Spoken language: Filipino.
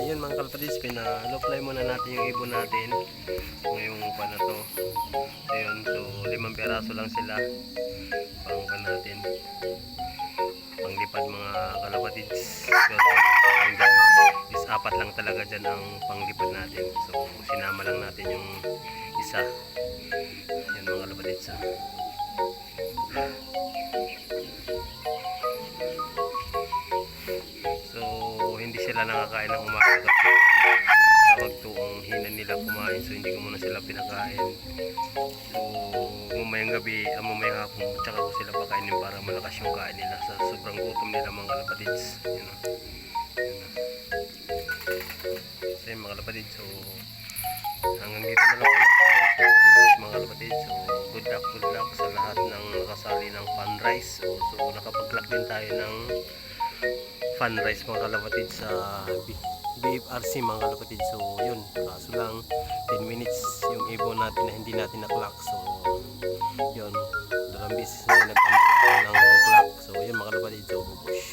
yun mga kalapatids, pina-low-fly muna natin yung ibon natin ngayong pa na to. Ayun, so 5 piraso lang sila pang natin panglipad mga kalapatids. Pero is 4 lang talaga dyan ang panglipad natin, so sinama lang natin yung isa. Yan mga kalapatids. So hindi sila nakakain ng umaga kasi tawag to ang hina nila kumain, so hindi ko muna sila pinakain. So mamayang gabi, mamayang hapon, tsaka ko sila pakainin para malakas yung kain nila sa sobrang gutom nila mga kalapatids. Yun o. So yun mga kalapatids, so hanggang dito na lang mga kalapatids. So good luck sa lahat ng nakasali ng fundraise. So nakapag-clock din tayo ng fundraise mga kalapatids sa BFRC mga kalapatids. So yun, kaso lang 10 minutes yung ibon natin na hindi natin na-clock. So yun, 2 beses na nagpamagawa ng clock. So yun mga kalapatids, so bubush.